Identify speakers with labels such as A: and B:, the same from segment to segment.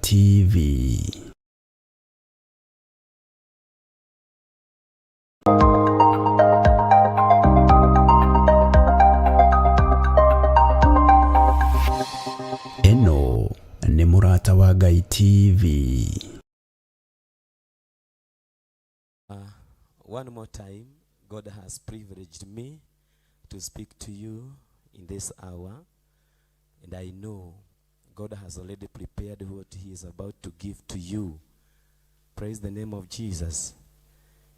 A: TV. Eno ni Murata wa Ngai TV.
B: One more time, God has privileged me to speak to you in this hour, and I know God has already prepared what He is about to give to you. Praise the name of Jesus.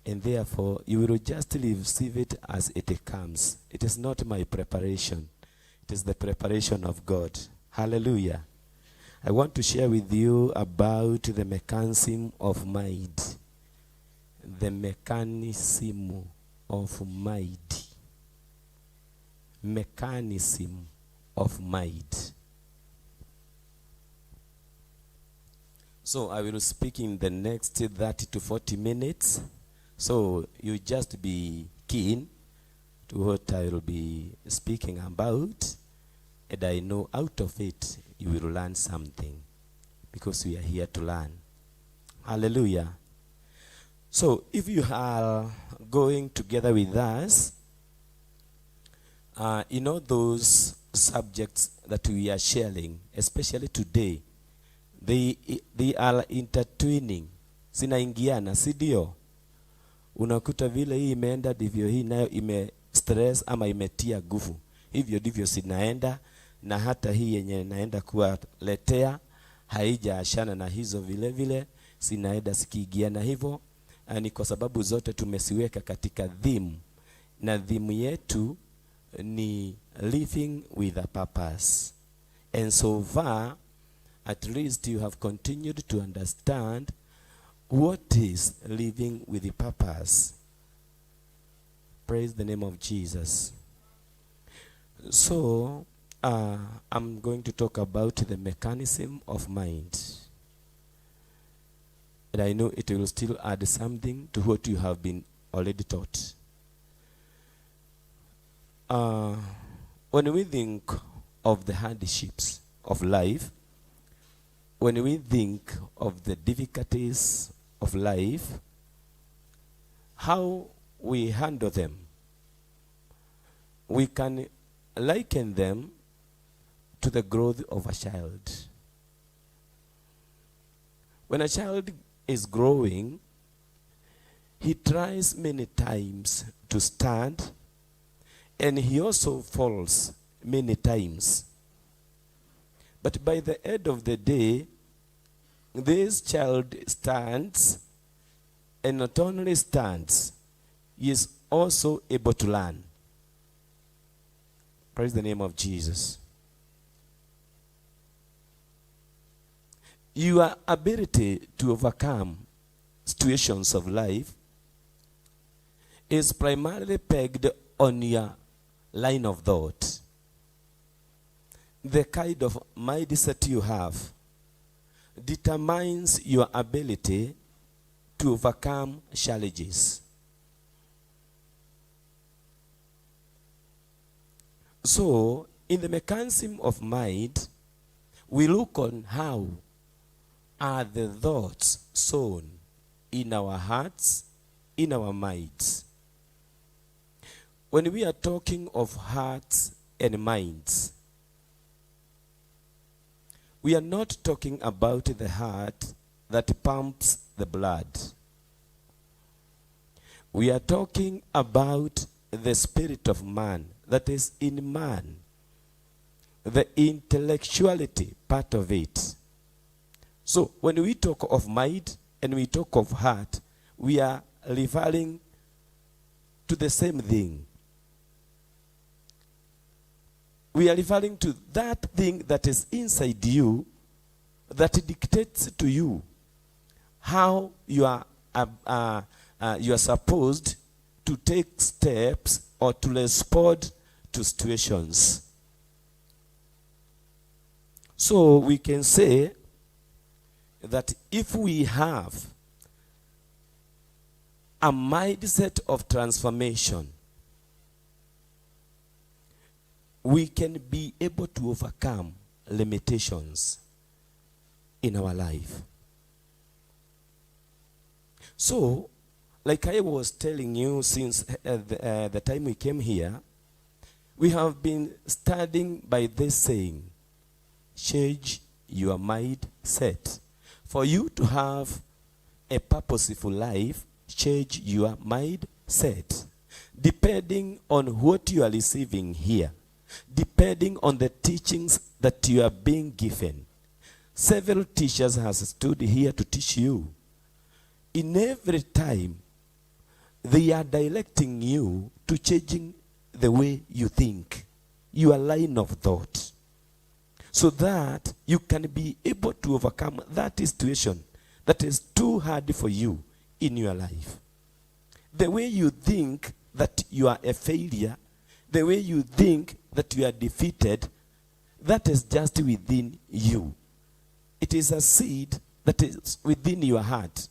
B: And therefore, you will just receive it as it comes. It is not my preparation. It is the preparation of God. Hallelujah. I want to share with you about the mechanism of mind. The mechanism of mind. Mechanism of mind. So I will speak in the next 30 to 40 minutes. So you just be keen to what I will be speaking about. And I know out of it you will learn something. Because we are here to learn. Hallelujah. So if you are going together with us, those subjects that we are sharing, especially today, they are intertwining. Zinaingiana, si ndio? Unakuta vile hii imeenda ndivyo hii nayo ime stress ama imetia nguvu. Hivyo ndivyo zinaenda, na hata hii yenye naenda kuwaletea haijaashana na hizo vile vile zinaenda sikiingiana hivyo. Ni kwa sababu zote tumesiweka katika theme, na theme yetu ni living with a purpose. And so far, at least you have continued to understand what is living with a purpose. Praise the name of Jesus. So, I'm going to talk about the mechanism of mind. And I know it will still add something to what you have been already taught. When we think of the hardships of life, when we think of the difficulties of life, how we handle them, we can liken them to the growth of a child. When a child is growing, he tries many times to stand, and he also falls many times. But by the end of the day, this child stands, and not only stands, he is also able to learn. Praise the name of Jesus. Your ability to overcome situations of life is primarily pegged on your line of thought. The kind of mindset you have determines your ability to overcome challenges. So, in the mechanism of mind, we look on how are the thoughts sown in our hearts, in our minds. When we are talking of hearts and minds, we are not talking about the heart that pumps the blood. We are talking about the spirit of man that is in man, the intellectuality part of it. So when we talk of mind and we talk of heart, we are referring to the same thing. We are referring to that thing that is inside you that dictates to you how you are supposed to take steps or to respond to situations. So we can say that if we have a mindset of transformation, we can be able to overcome limitations. in our life. So, like I was telling you since the time we came here, we have been studying by this saying, change your mindset. For you to have a purposeful life, change your mindset. Depending on what you are receiving here, depending on the teachings that you are being given. Several teachers have stood here to teach you. In every time, they are directing you to changing the way you think, your line of thought, so that you can be able to overcome that situation that is too hard for you in your life. The way you think that you are a failure, the way you think that you are defeated, that is just within you. It is a seed that is within your heart,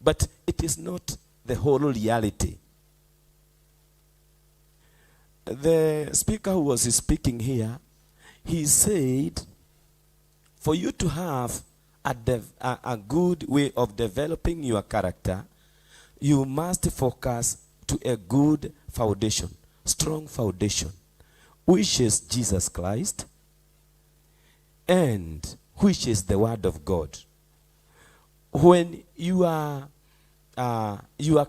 B: but it is not the whole reality. The speaker who was speaking here, he said, for you to have a good way of developing your character, you must focus to a good foundation, strong foundation, which is Jesus Christ, and which is the Word of God. When your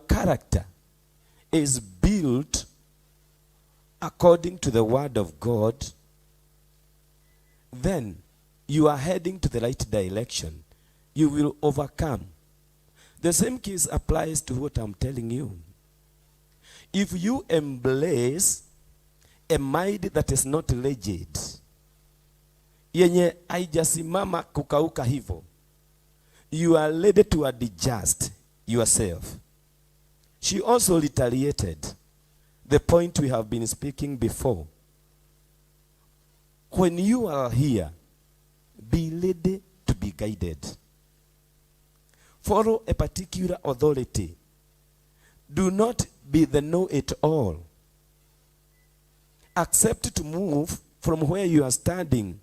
B: character is built according to the Word of God, then you are heading to the right direction. You will overcome. The same case applies to what I'm telling you. If you embrace a mind that is not rigid, yenye haijasimama kukauka hivyo, you are ready to adjust yourself. She also reiterated the point we have been speaking before. When you are here, be ready to be guided. Follow a particular authority. Do not be the know-it-all. Accept to move from where you are standing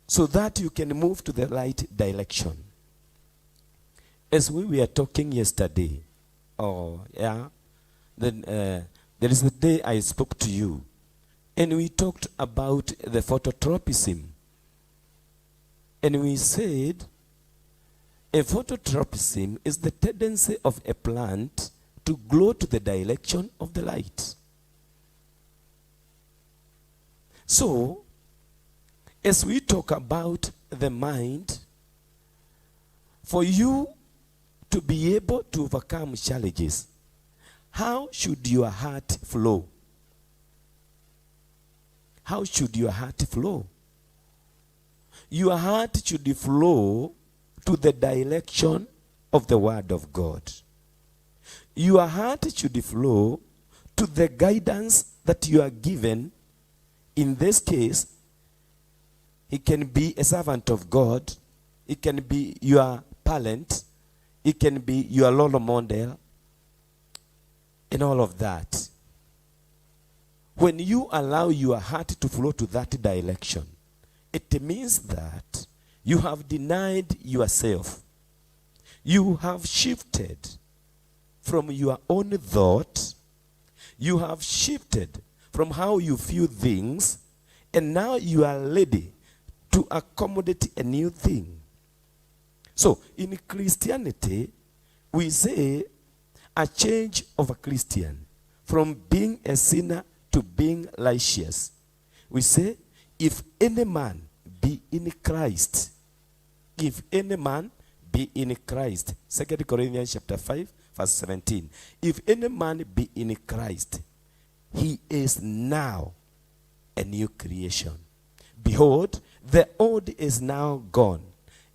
B: so that you can move to the right direction. As we were talking yesterday, then there is a day I spoke to you, and we talked about the phototropism. And we said, a phototropism is the tendency of a plant to glow to the direction of the light. So, as we talk about the mind, for you to be able to overcome challenges, how should your heart flow? How should your heart flow? Your heart should flow to the direction of the Word of God. Your heart should flow to the guidance that you are given. In this case, it can be a servant of God, it can be your parent, it can be your role model, and all of that. When you allow your heart to flow to that direction, it means that you have denied yourself. You have shifted from your own thought. You have shifted from how you view things, and now you are ready to accommodate a new thing. So, in Christianity, we say a change of a Christian from being a sinner to being righteous. We say, if any man be in Christ, if any man be in Christ, 2 Corinthians chapter 5, verse 17. If any man be in Christ, he is now a new creation. Behold, the old is now gone,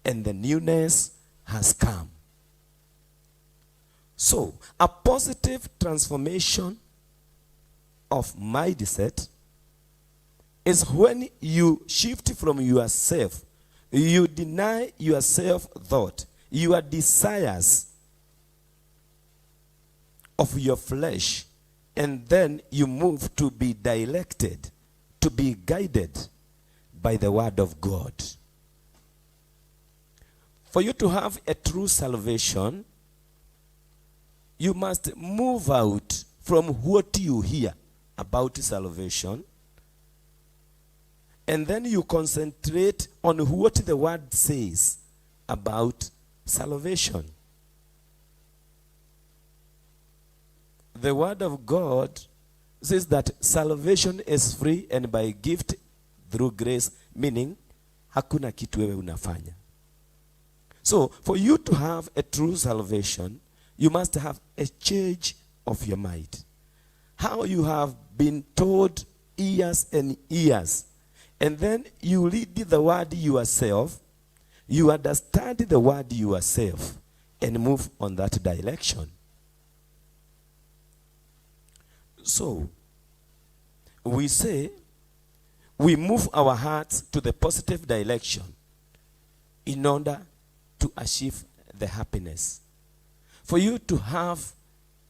B: and the newness has come. So, a positive transformation of mindset is when you shift from yourself, you deny your self-thought, your desires of your flesh, and then you move to be directed, to be guided by the Word of God. For you to have a true salvation, you must move out from what you hear about salvation, and then you concentrate on what the word says about salvation. The word of God says that salvation is free and by gift through grace, meaning hakuna kitu wewe unafanya. So for you to have a true salvation, you must have a change of your mind. How you have been told years and years, and then you read the word yourself, you understand the word yourself, and move on that direction. So, we say, we move our hearts to the positive direction in order to achieve the happiness. For you to have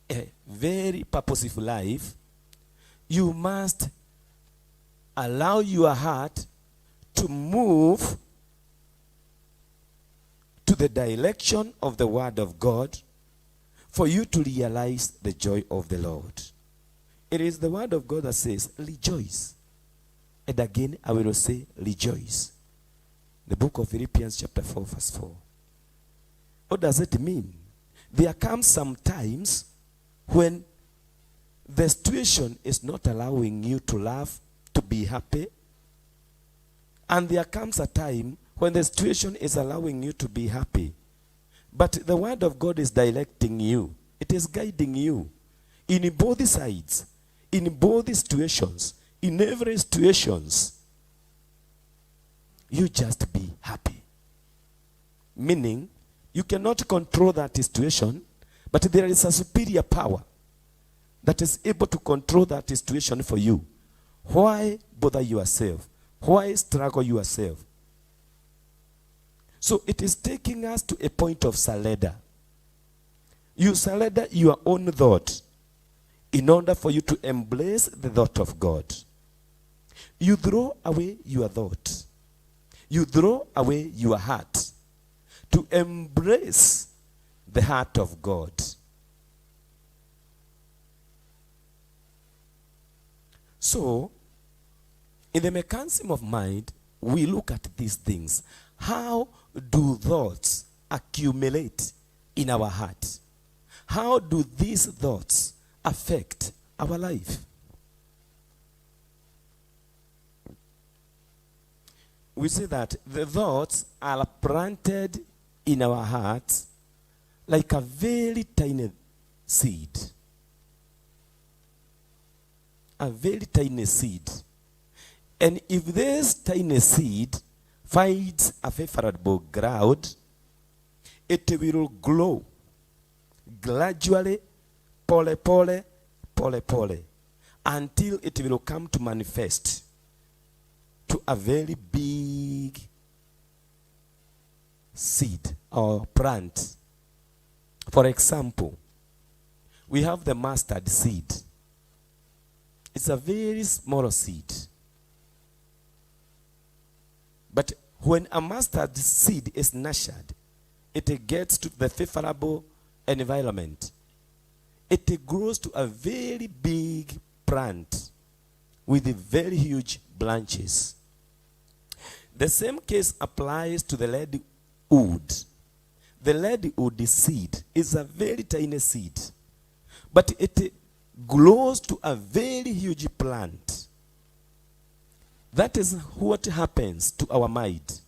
B: a very purposeful life, you must allow your heart to move to the direction of the word of God for you to realize the joy of the Lord. It is the word of God that says, rejoice. And again, I will say, rejoice. The book of Philippians chapter 4, verse 4. What does it mean? There comes some times when the situation is not allowing you to laugh, to be happy. And there comes a time when the situation is allowing you to be happy. But the word of God is directing you. It is guiding you. In both sides, in both situations, in every situations, you just be happy. Meaning, you cannot control that situation, but there is a superior power that is able to control that situation for you. Why bother yourself? Why struggle yourself? So it is taking us to a point of surrender. You surrender your own thought in order for you to embrace the thought of God. You throw away your thought. You throw away your heart to embrace the heart of God. So, in the mechanism of mind, we look at these things. How do thoughts accumulate in our heart? How do these thoughts affect our life? We say that the thoughts are planted in our hearts like a very tiny seed. A very tiny seed. And if this tiny seed finds a favorable ground, it will grow gradually, pole, until it will come to manifest to a very big seed or plant. For example, we have the mustard seed. It's a very small seed. But when a mustard seed is nurtured, it gets to the favorable environment. It grows to a very big plant with very huge branches. The same case applies to the lead wood. The lead wood seed is a very tiny seed, but it grows to a very huge plant. That is what happens to our mind.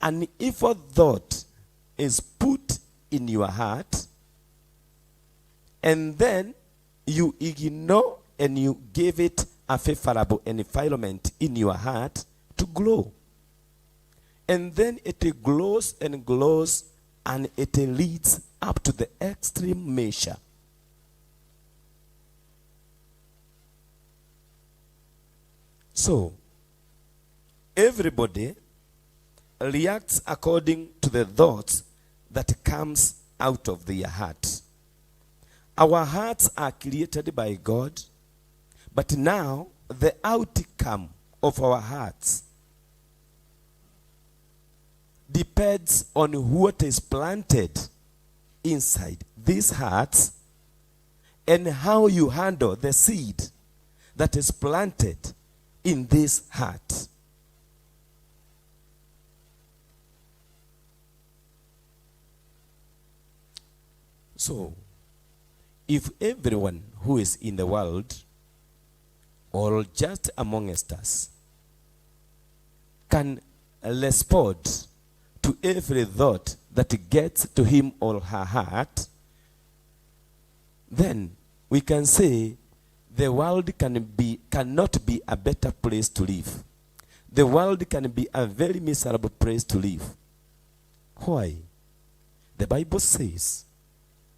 B: An evil thought is put in your heart, and then you ignore and you give it a favorable environment in your heart to grow. And then it grows and grows, and it leads up to the extreme measure. So, everybody reacts according to the thoughts that comes out of their heart. Our hearts are created by God, but now the outcome of our hearts depends on what is planted inside these hearts and how you handle the seed that is planted in this heart. So, if everyone who is in the world, or just amongst us, can respond to every thought that gets to him or her heart, then we can say the world cannot be a better place to live. The world can be a very miserable place to live. Why? The Bible says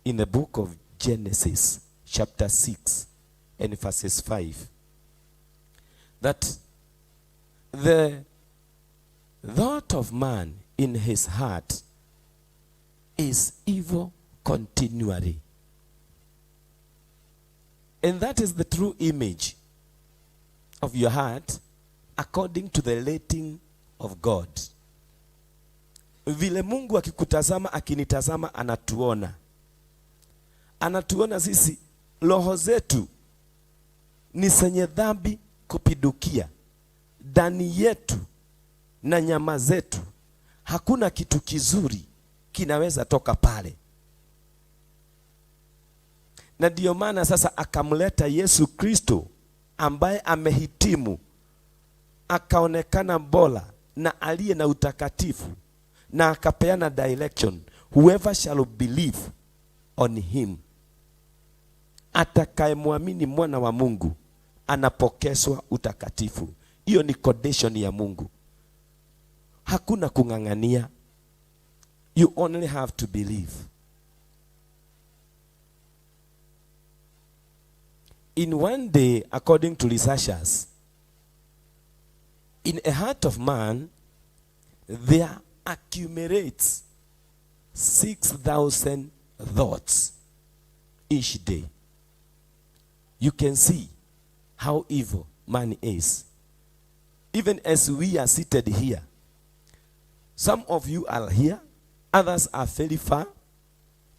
B: in the book of Genesis, chapter 6 and verses 5, that the thought of man in his heart is evil continually. And that is the true image of your heart according to the rating of God. Vile Mungu akikutazama, akinitazama, anatuona. Anatuona sisi roho zetu ni zenye dhambi kupidukia. Ndani yetu na nyama zetu hakuna kitu kizuri kinaweza toka pale. Na ndio maana sasa akamleta Yesu Kristo ambaye amehitimu, akaonekana bora na aliye na utakatifu, na akapeana direction, whoever shall believe on him, atakayemwamini mwana wa Mungu anapokeswa utakatifu. Hiyo ni condition ya Mungu. Hakuna kung'ang'ania. You only have to believe. In one day, according to researchers, in a heart of man, there accumulates 6,000 thoughts each day. You can see how evil man is. Even as we are seated here, some of you are here, others are very far.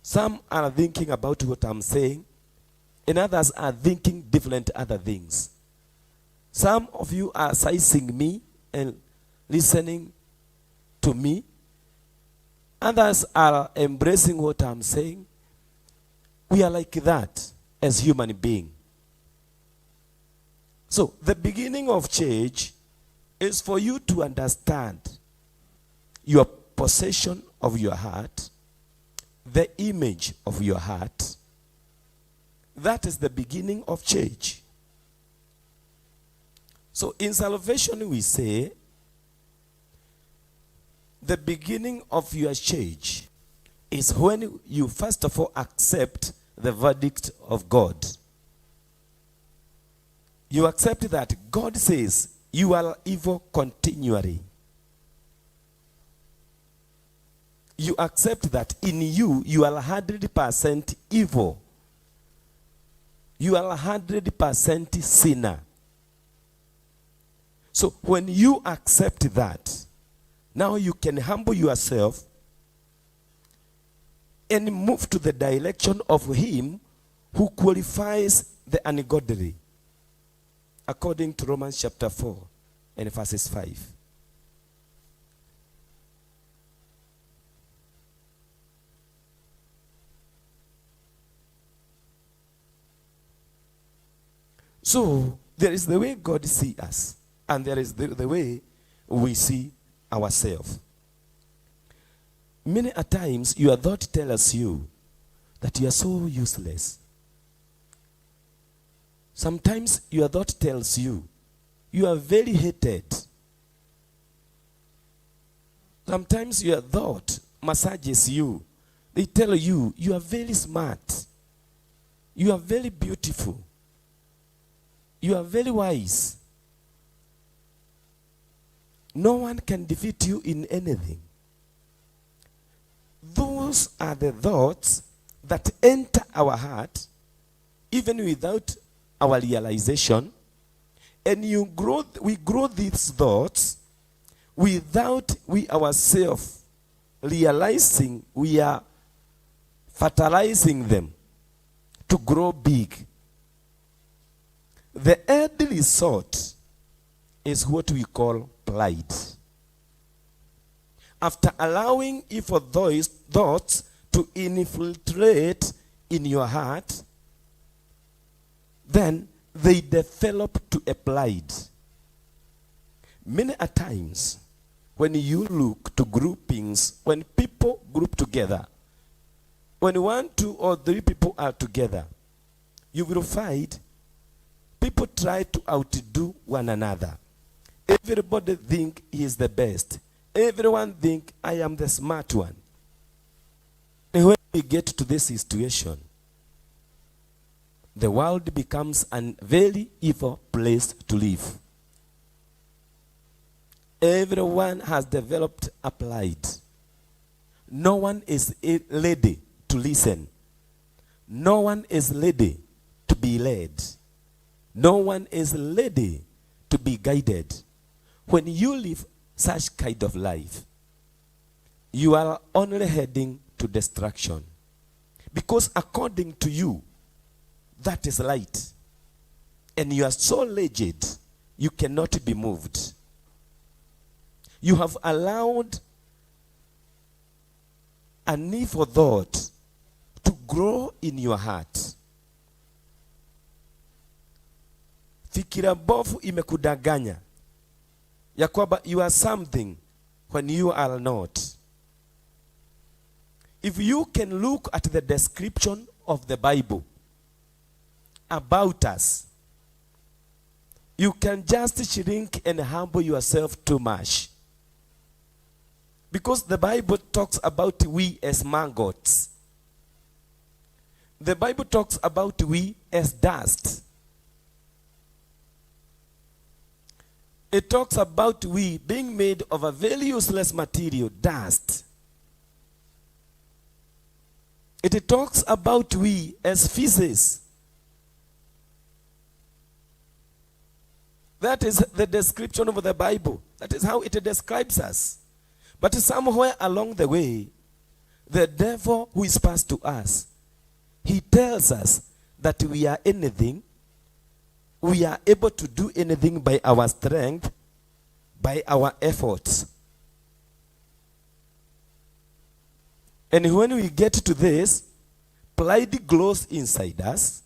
B: Some are thinking about what I'm saying, and others are thinking different other things. Some of you are sizing me and listening to me. Others are embracing what I'm saying. We are like that as human beings. So the beginning of change is for you to understand your possession of your heart, the image of your heart. That is the beginning of change. So in salvation we say, the beginning of your change is when you first of all accept the verdict of God. You accept that God says you are evil continually. You accept that in you, you are 100% evil. You are 100% sinner. So when you accept that, now you can humble yourself and move to the direction of him who qualifies the ungodly, according to Romans chapter 4 and verses 5. So there is the way God sees us, and there is the way we see ourselves. Many a times your thought tells you that you are so useless. Sometimes your thought tells you you are very hated. Sometimes your thought massages you. They tell you you are very smart. You are very beautiful. You are very wise. No one can defeat you in anything. Those are the thoughts that enter our heart even without our realization, and we grow these thoughts without we ourselves realizing we are fertilizing them to grow big, the end result is what we call pride. After allowing evil thoughts to infiltrate in your heart, then they develop to a pride. Many a times, when you look to groupings, when people group together, when 1, 2, or 3 people are together, you will find people try to outdo one another. Everybody think he is the best. Everyone think I am the smart one. And when we get to this situation, the world becomes a very evil place to live. Everyone has developed a pride. No one is ready to listen. No one is ready to be led. No one is ready to be guided. When you live such kind of life, you are only heading to destruction. Because according to you, that is light. And you are so rigid, you cannot be moved. You have allowed an evil thought to grow in your heart. Fikira bovu imekudanganya ya kwamba you are something when you are not. If you can look at the description of the Bible about us, you can just shrink and humble yourself too much. Because the Bible talks about we as maggots. The Bible talks about we as dust. It talks about we being made of a very useless material, dust. It talks about we as feces. That is the description of the Bible. That is how it describes us. But somewhere along the way, the devil whispers to us. He tells us that we are anything. We are able to do anything by our strength, by our efforts. And when we get to this, pride grows inside us.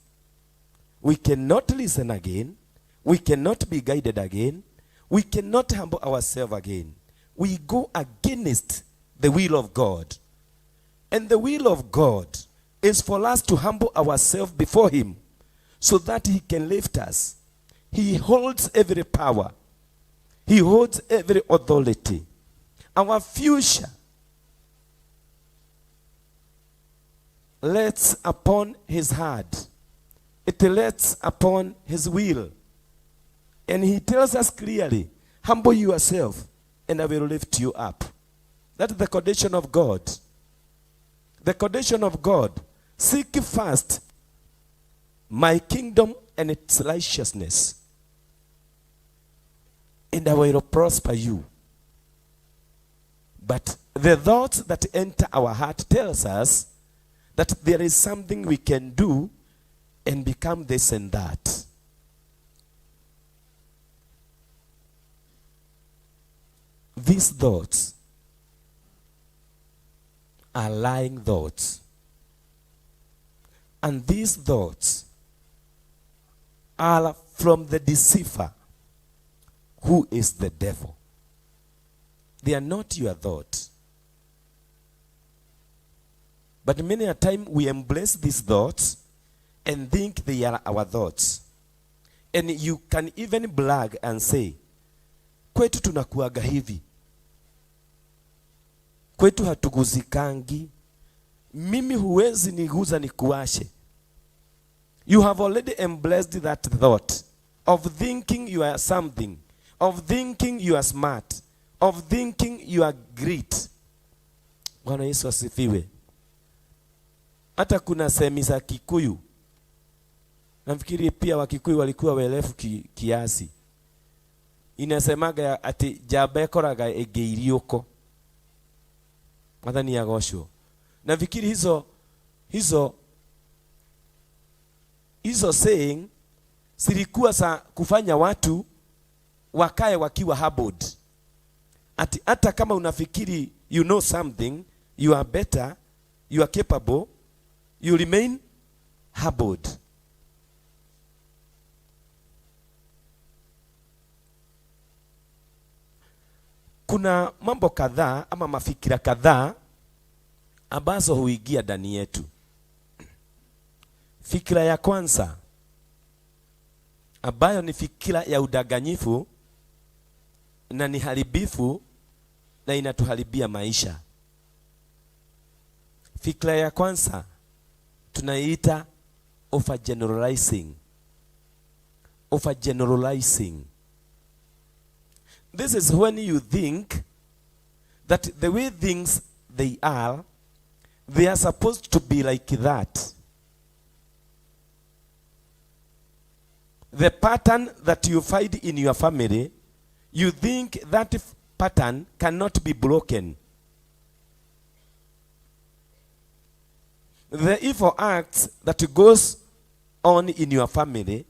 B: We cannot listen again. We cannot be guided again. We cannot humble ourselves again. We go against the will of God. And the will of God is for us to humble ourselves before him so that he can lift us. He holds every power. He holds every authority. Our future rests upon his heart. It rests upon his will. And he tells us clearly, humble yourself and I will lift you up. That is the condition of God. The condition of God. Seek first my kingdom and its righteousness, and I will prosper you. But the thoughts that enter our heart tells us that there is something we can do and become this and that. These thoughts are lying thoughts. And these thoughts are from the deceiver, who is the devil. They are not your thoughts. But many a time we embrace these thoughts and think they are our thoughts. And you can even brag and say, kwetu tunakuaga hivi. Kwetu hatuguzikangi. Mimi huwezi niguza nikuashe. You have already embraced that thought of thinking you are something, of thinking you are smart, of thinking you are great. Bwana Yesu asifiwe. Hata kuna semi za Kikuyu. Nafikiri pia Wakikuyu walikuwa welefu kiasi. Inasemaga ati jabe koraga egeirioko. Mwathani agocwo. Nafikiri hizo saying zilikuwa za kufanya watu wakae wakiwa humbled. Ati hata kama unafikiri you know something, you are better, you are capable, you remain humbled. Kuna mambo kadhaa ama mafikira kadhaa ambazo huingia ndani yetu. Fikira ya kwanza ambayo ni fikira ya udanganyifu na ni haribifu na inatuharibia maisha. Fikira ya kwanza tunaiita overgeneralizing. Overgeneralizing. This is when you think that the way things they are supposed to be like that. The pattern that you find in your family, you think that pattern cannot be broken. The evil acts that goes on in your family,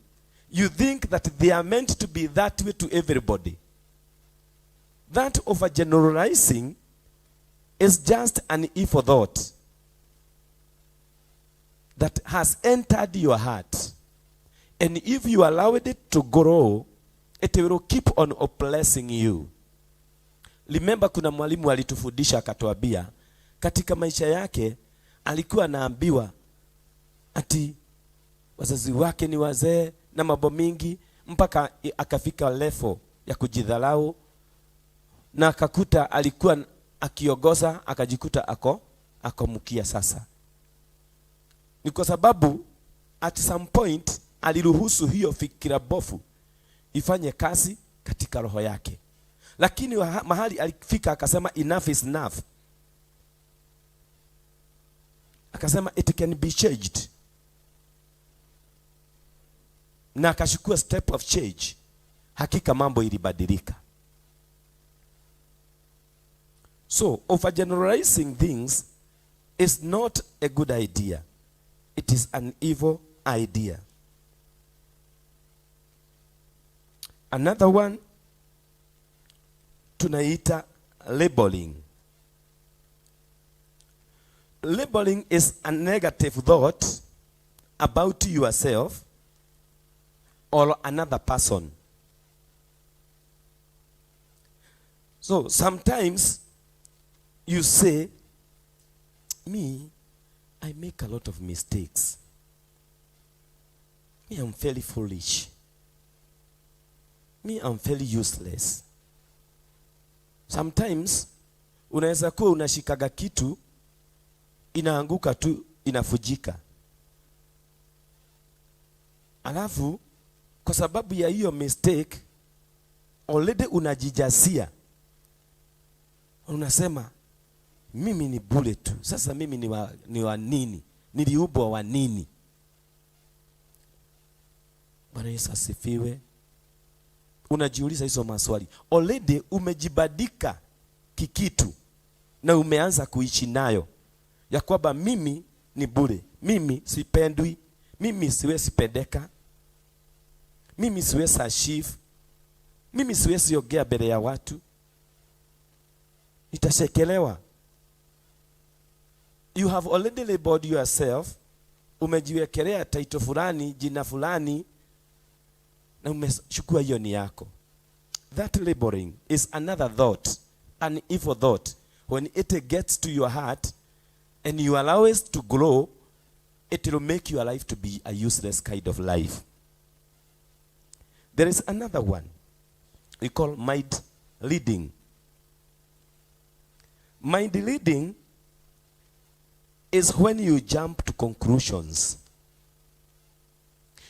B: you think that they are meant to be that way to everybody. That overgeneralizing is just an evil thought that has entered your heart. And if you allow it to grow, it will keep on oppressing you. Remember, kuna mwalimu alitufundisha akatuambia katika maisha yake alikuwa anaambiwa ati wazazi wake ni wazee na mambo mingi, mpaka akafika level ya kujidharau, na akakuta alikuwa akiongoza akajikuta ako mkia. Sasa ni kwa sababu at some point aliruhusu hiyo fikira bofu ifanye kazi katika roho yake, lakini mahali alifika akasema enough is enough. Akasema it can be changed, na akachukua step of change. Hakika mambo ilibadilika. So overgeneralizing things is not a good idea. It is an evil idea. Another one tunaita labeling. Labeling is a negative thought about yourself or another person. So sometimes you say, me, I make a lot of mistakes. Me, I'm fairly foolish. Me, I'm fairly useless. Sometimes unaweza kuwa unashikaga kitu inaanguka tu, inafujika. Alafu kwa sababu ya hiyo mistake already unajijasia. Unasema mimi ni bure tu. Sasa mimi ni wa nini? Niliumbwa wa nini? Bwana Yesu asifiwe. Unajiuliza hizo maswali. Already umejibadika kikitu na umeanza kuishi nayo ya kwamba mimi ni bure, mimi sipendwi, mimi siwezi pendeka, mimi siwezi achieve, mimi siwezi ongea mbele ya watu, nitashekelewa. You have already labeled yourself. Umejiwekelea title fulani, jina fulani, na umechukua hiyo ni yako. That labeling is another thought, an evil thought. When it gets to your heart and you allow it to grow, it will make your life to be a useless kind of life. There is another one we call mind leading. Mind leading is when you jump to conclusions.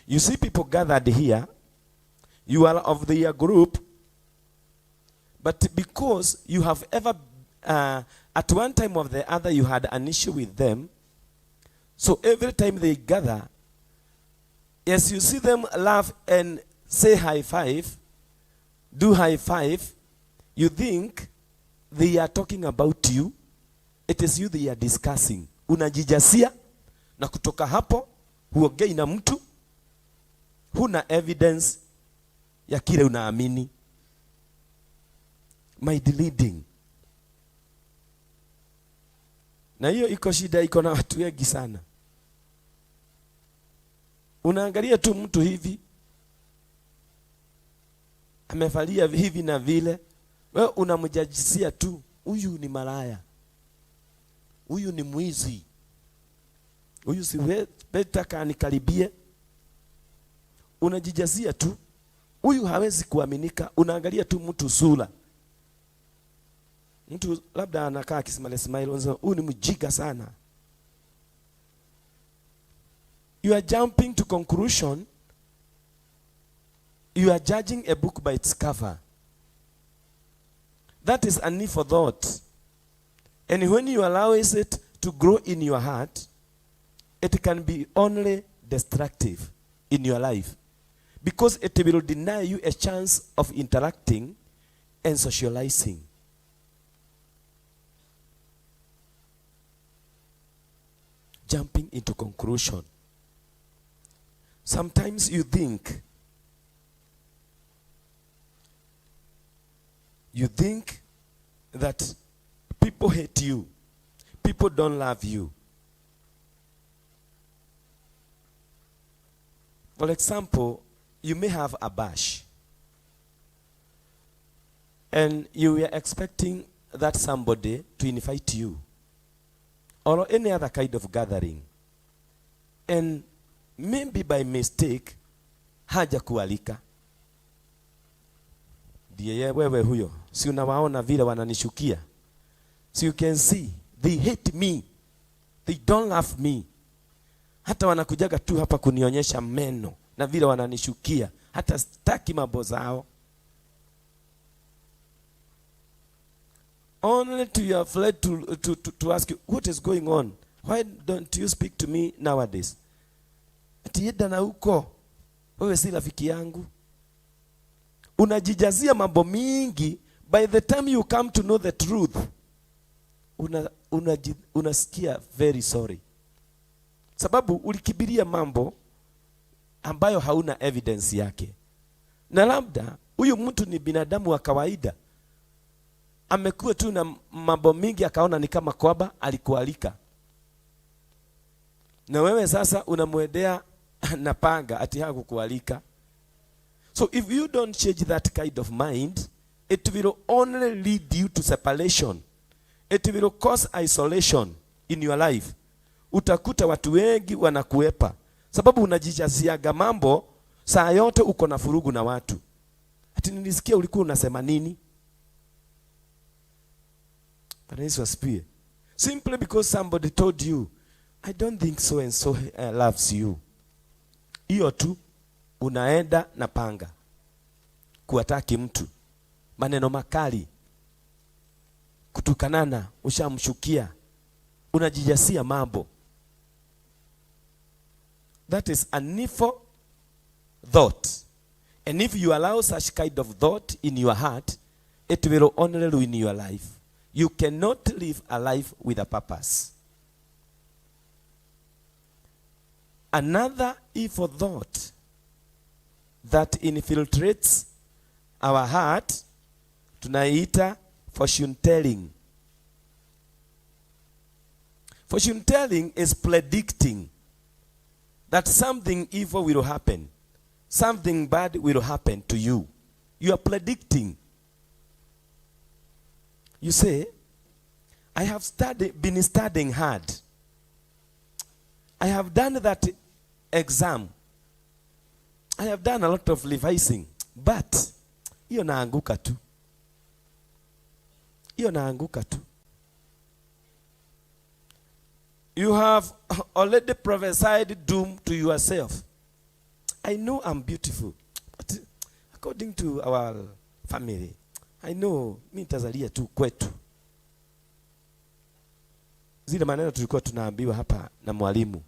B: You see people gathered here, you are of their group, but because you have ever, at one time or the other, you had an issue with them, so every time they gather, as you see them laugh and say high five, do high five, you think they are talking about you, It is you they are discussing. Unajijasia na kutoka hapo huongei na mtu, huna evidence ya kile unaamini. Mind leading. Na hiyo iko shida, iko na watu wengi sana. Unaangalia tu mtu hivi, amevalia hivi na vile, wewe unamjajisia tu, huyu ni malaya, huyu ni mwizi, huyu si beta kanikaribie. Unajijazia tu, huyu hawezi kuaminika. Unaangalia tu mtu sura, mtu labda anakaa kismile, unasema huyu ni mjinga sana. You are jumping to conclusion. You are judging a book by its cover. That is a need for thought. And when you allow it to grow in your heart, it can be only destructive in your life, because it will deny you a chance of interacting and socializing. Jumping into conclusion. Sometimes you think that people hate you, people don't love you. For example, you may have a bash and you were expecting that somebody to invite you or any other kind of gathering, and maybe by mistake haja kualika. Ndiye wewe huyo, si unawaona vile wananishukia? So you can see they hate me, they don't love me. Hata wanakujaga tu hapa kunionyesha meno na vile wananishukia, hata sitaki mambo zao. Only to you are afraid to ask you, what is going on? Why don't you speak to me nowadays? Atienda na huko, wewe si rafiki yangu. Unajijazia mambo mingi. By the time you come to know the truth, unasikia very sorry, sababu ulikibiria mambo ambayo hauna evidence yake. Na labda huyu mtu ni binadamu wa kawaida, amekuwa tu na mambo mingi, akaona ni kama kwamba alikualika, na wewe sasa unamwendea na panga ati hakukualika. So if you don't change that kind of mind, it will only lead you to separation. It will cause isolation in your life. Utakuta watu wengi wanakuepa sababu unajijaziaga mambo, saa yote uko na furugu na watu. Ati nilisikia ulikuwa unasema nini? Bwana Yesu asifiwe. Simply because somebody told you, I don't think so and so loves you. Hiyo tu unaenda na panga kuataki mtu, maneno makali, kutukanana, ushamshukia, unajijasia mambo. That is an evil thought. And if you allow such kind of thought in your heart, it will only ruin your life. You cannot live a life with a purpose. Another evil thought that infiltrates our heart, tunaita fortune telling. Fortune telling is predicting that something evil will happen, something bad will happen to you. You are predicting. You say, I have been studying hard. I have done that exam. I have done a lot of revising, but hiyo naanguka tu. Hiyo naanguka tu. You have already prophesied doom to yourself. I know I'm beautiful, but according to our family, I know mimi nitazalia tu kwetu. Zile maneno tulikuwa tunaambiwa hapa na mwalimu.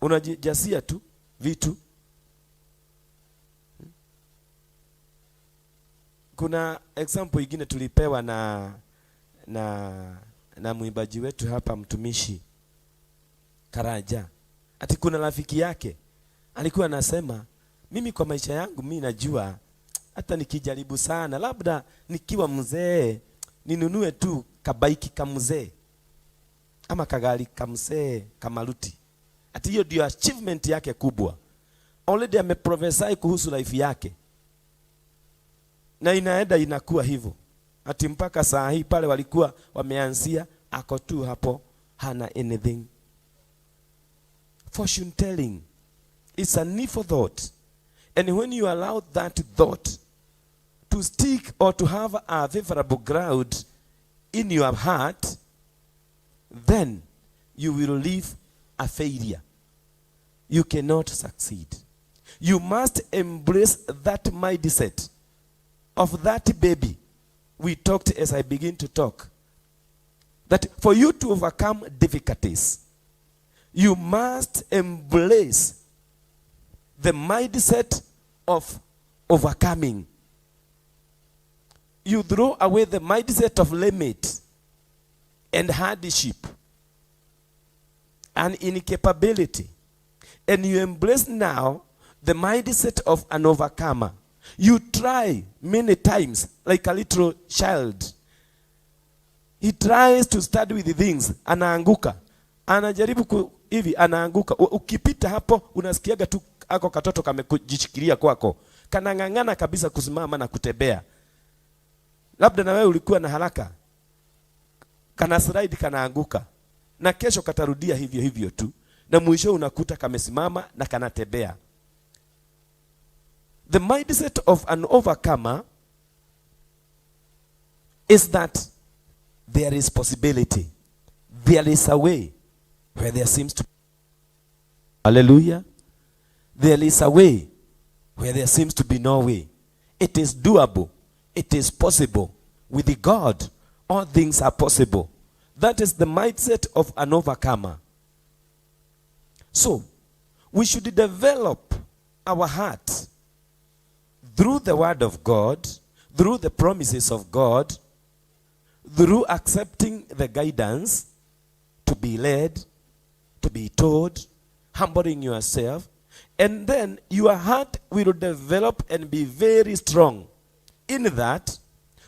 B: Unajijasia tu vitu. Kuna example ingine tulipewa na mwimbaji wetu hapa mtumishi Karaja, ati kuna rafiki yake alikuwa anasema, mimi kwa maisha yangu mimi najua hata nikijaribu sana, labda nikiwa mzee ninunue tu kabaiki kamzee ama kagari kamzee kamaruti. Ati hiyo ndio achievement yake kubwa. Already ameprophesy kuhusu life yake, na inaenda inakuwa hivyo. Ati mpaka saa hii pale walikuwa wameanzia, ako tu hapo hana anything. Fortune telling is an evil thought, and when you allow that thought to stick or to have a favorable ground in your heart, then you will live a failure. You cannot succeed. You must embrace that mindset of that baby we talked as I begin to talk. That for you to overcome difficulties, you must embrace the mindset of overcoming. You throw away the mindset of limit and hardship and incapability, and you embrace now the mindset of an overcomer. You try many times like a little child. He tries to study with the things, anaanguka. Anajaribu hivi, anaanguka. Ukipita hapo unasikiaga tu ako katoto kamejishikilia kwako. Kanang'ang'ana kabisa kusimama na kutembea. Labda na wewe ulikuwa na haraka. Kana slide kanaanguka. Na kesho katarudia hivyo hivyo tu. Na mwisho unakuta kamesimama na kanatembea. The mindset of an overcomer is that there is possibility. There is a way where there seems to be. Hallelujah. There is a way where there seems to be no way. It is doable. It is possible. With God, all things are possible. That is the mindset of an overcomer. So, we should develop our heart through the word of God, through the promises of God, through accepting the guidance, to be led, to be told, humbling yourself, and then your heart will develop and be very strong in that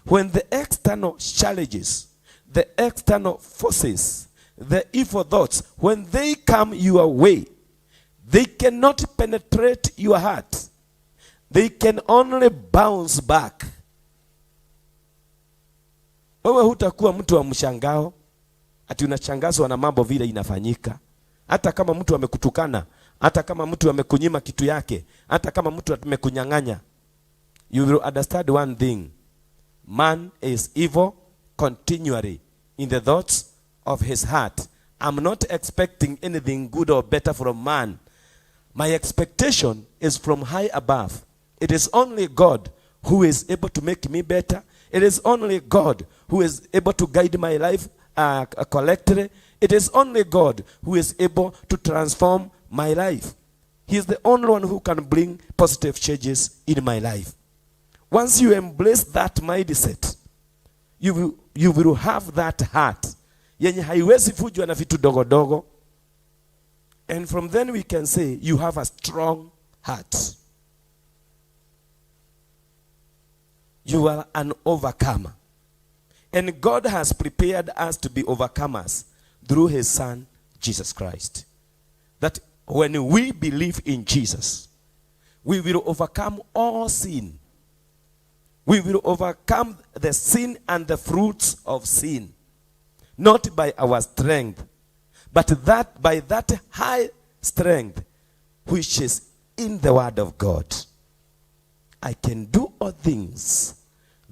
B: when the external challenges, the external forces, the evil thoughts, when they come your way, they cannot penetrate your heart. They can only bounce back. Wewe hutakuwa mtu wa mshangao, ati unashangazwa na mambo vile inafanyika. Hata kama mtu amekutukana, hata kama mtu amekunyima kitu yake, hata kama mtu amekunyang'anya. You will understand one thing. Man is evil continually in the thoughts of his heart. I'm not expecting anything good or better from man. My expectation is from high above. It is only God who is able to make me better. It is only God who is able to guide my life correctly. It is only God who is able to transform my life. He is the only one who can bring positive changes in my life. Once you embrace that mindset, you will have that heart yenye haiwezi fujwa na vitu dogo dogo. And from then we can say you have a strong heart. You are an overcomer. And God has prepared us to be overcomers through his Son, Jesus Christ. That when we believe in Jesus, we will overcome all sin. We will overcome the sin and the fruits of sin. Not by our strength, but that by that high strength which is in the word of God. I can do all things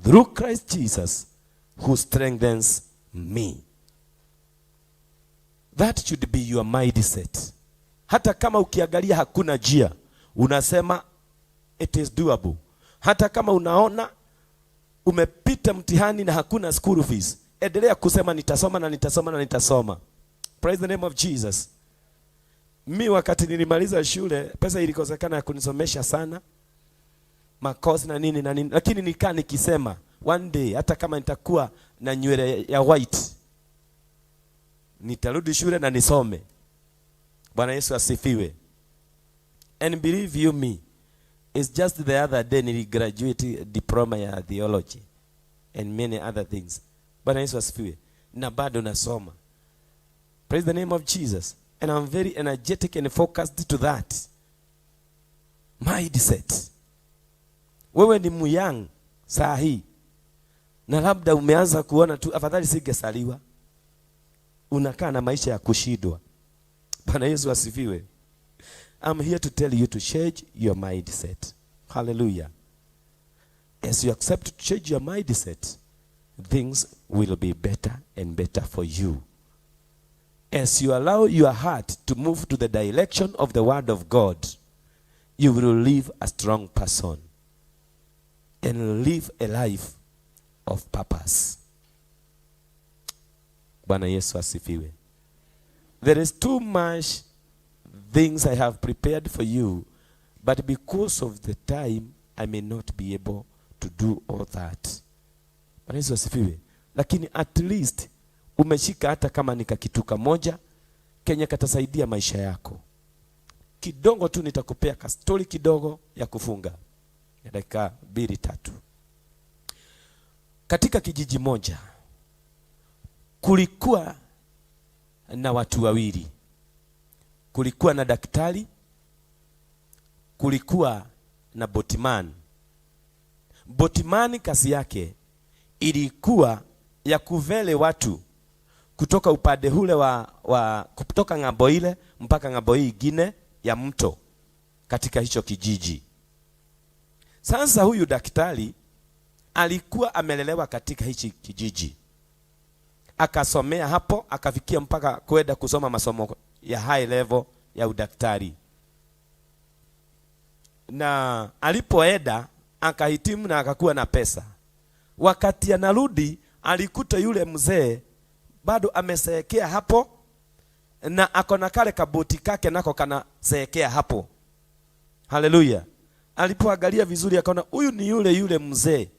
B: through Christ Jesus who strengthens me. That should be your mindset. Hata kama ukiangalia hakuna njia, unasema it is doable. Hata kama unaona umepita mtihani na hakuna school fees, endelea kusema nitasoma na nitasoma na nitasoma. Praise the name of Jesus. Mi wakati nilimaliza shule, pesa ilikosekana ya kunisomesha sana. Makosi na nini na nini. Lakini nikaa nikisema, one day, hata kama nitakuwa na nywele ya white, nitarudi shule na nisome. Bwana Yesu asifiwe. And believe you me, it's just the other day niligraduate diploma ya theology and many other things. Bwana Yesu asifiwe. Na bado nasoma. Praise the name of Jesus. And I'm very energetic and focused to that mindset. Wewe ni muyang saa hii, na labda umeanza kuona tu afadhali singesaliwa. Unakaa na maisha ya kushindwa. Bwana Yesu asifiwe. I'm here to tell you to change your mindset. Hallelujah. As you accept to change your mindset, things will be better and better for you. As you allow your heart to move to the direction of the word of God, you will live a strong person and live a life of purpose. Bwana Yesu asifiwe. There is too much things I have prepared for you, but because of the time, I may not be able to do all that. Bwana Yesu asifiwe. Lakini at least umeshika hata kama ni kakituka moja kenye katasaidia maisha yako. Kidogo tu nitakupea ka story kidogo ya kufunga ya dakika 2-3. Katika kijiji moja kulikuwa na watu wawili. Kulikuwa na daktari, kulikuwa na boatman. Boatman kazi yake ilikuwa ya kuvele watu kutoka upande ule kutoka ng'ambo ile mpaka ng'ambo hii ingine ya mto katika hicho kijiji. Sasa huyu daktari alikuwa amelelewa katika hichi kijiji. Akasomea hapo, akafikia mpaka kwenda kusoma masomo ya high level ya udaktari. Na alipoenda akahitimu na akakuwa na pesa. Wakati anarudi alikuta yule mzee bado ameseekea hapo na akona kale kaboti kake nako kana seekea hapo. Haleluya. Alipoangalia vizuri akaona huyu ni yule mzee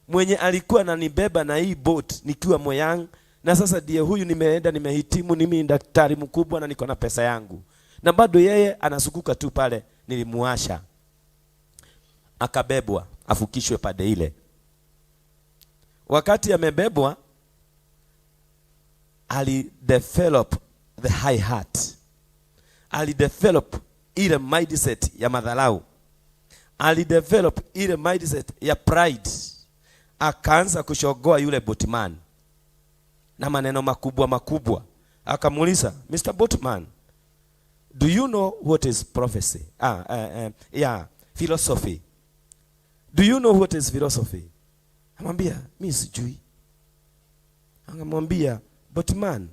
B: mwenye alikuwa ananibeba na hii boat nikiwa moyang, na sasa ndiye huyu nimeenda nimehitimu, mimi daktari mkubwa na niko na pesa yangu. Na bado yeye anasukuka tu pale nilimuasha. Akabebwa afukishwe pade ile. Wakati amebebwa alidevelop the high heart. Alidevelop ile mindset ya madharau. Alidevelop ile mindset ya pride. Akaanza kushogoa yule boatman na maneno makubwa. Akamuuliza, Mr. Boatman, do you know what is prophecy? Philosophy. Do you know what is philosophy? Amwambia, mimi sijui. Angamwambia, boatman,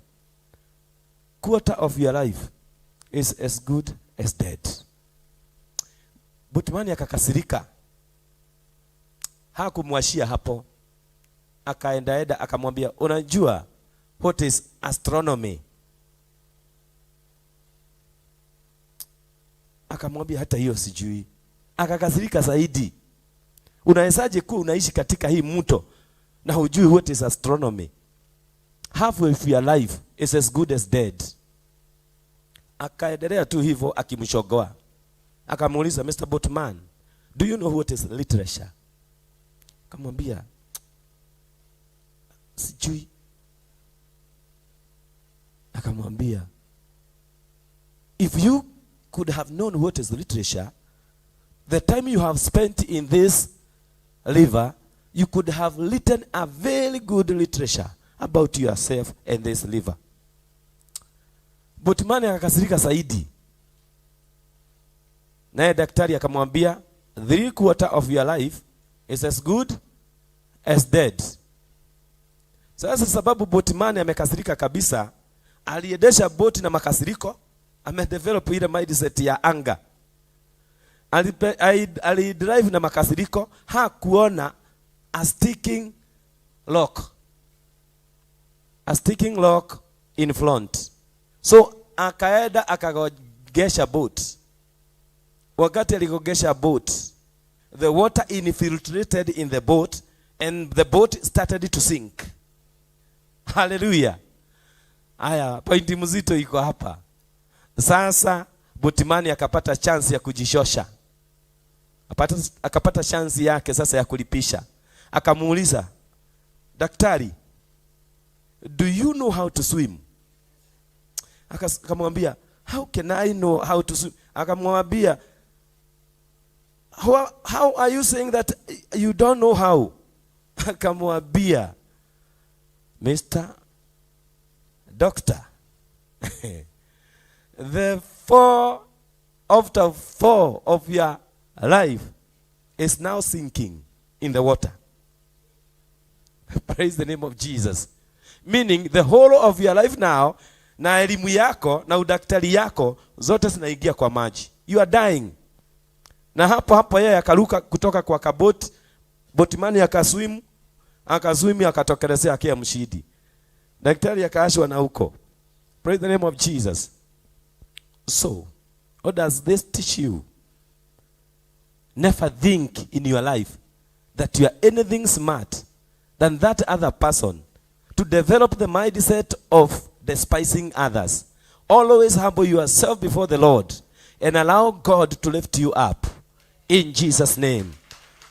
B: quarter of your life is as good as dead. Boatman akakasirika. Hakumwashia hapo. Akaenda akamwambia, unajua what is astronomy? Akamwambia hata hiyo sijui. Akakasirika zaidi. Unawezaje kuwa unaishi katika hii mto na hujui what is astronomy? Half of your life is as good as dead. Akaendelea tu hivyo akimshogoa. Akamuuliza, Mr. Boatman, do you know what is literature? Akamwambia, sijui. Akamwambia, if you could have known what is literature, the time you have spent in this river, you could have written a very good literature about yourself and this river. Boatman akakasirika zaidi. Naye daktari akamwambia, 3/4 of your life is as good as dead. Sasa sababu boatman amekasirika kabisa, aliendesha boti na makasiriko, amedevelop ile mindset ya anger. Alidrive na makasiriko, hakuona a sticking lock in front. So akaenda akagogesha boat. Wakati aligogesha boat, the water infiltrated in the boat and the boat started to sink. Hallelujah. Haya, pointi mzito iko hapa. Sasa Botimani akapata chance ya kujishosha. Akapata chance yake sasa ya kulipisha. Akamuuliza, daktari, do you know how to swim? Akamwambia, how can I know how to swim? Akamwambia, how are you saying that you don't know how? Akamwambia, Mr. Doctor, the 4 out of 4 of your life is now sinking in the water. Praise the name of Jesus. Meaning the whole of your life now, na elimu yako na udaktari yako zote zinaingia kwa maji. You are dying. Na hapo yeye akaruka kutoka kwa kaboti. Botimani akaswim akatokelezea akia mshidi. Daktari akaashwa na huko. Praise the name of Jesus. So, what does this teach you? Never think in your life that you are anything smart than that other person to develop the mindset of despising others. Always humble yourself before the Lord and allow God to lift you up in Jesus' name.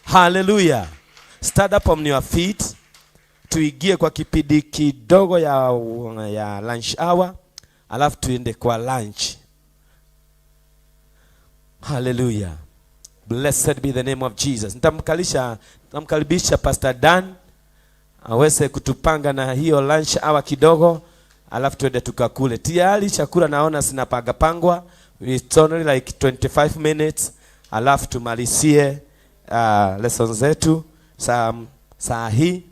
B: Hallelujah. Stand up on your feet. Tuingie kwa kipindi kidogo ya lunch hour, alafu tuende kwa lunch. Hallelujah. Blessed be the name of Jesus. Nitamkaribisha Pastor Dan aweze kutupanga na hiyo lunch hour kidogo, alafu tuende tukakule. Tayari chakula naona sinapangwa. It's only like 25 minutes. Alafu tumalizie lessons zetu saa hii,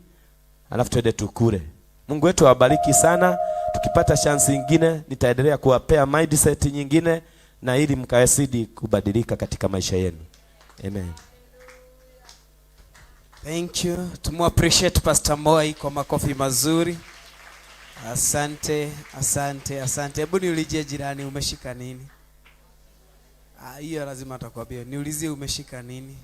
B: alafu tuende tukule. Mungu wetu awabariki sana. Tukipata chance nyingine nitaendelea kuwapea mindset nyingine na ili mkaesidi kubadilika katika maisha yenu. Amen.
C: Thank you. Tumu appreciate Pastor Moi kwa makofi mazuri. Asante. Hebu niulizie jirani, umeshika nini? Hiyo lazima atakwambia. Niulizie umeshika nini?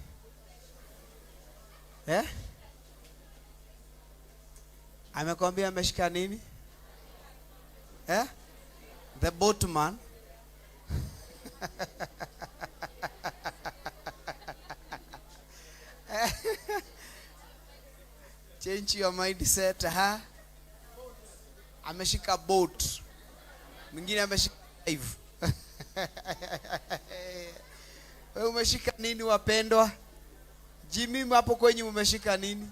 C: Amekwambia ameshika nini? The boatman. Change your mindset, ameshika boat. Mwingine ameshika dive. Wewe umeshika nini wapendwa? Jimmy hapo kwenye umeshika nini?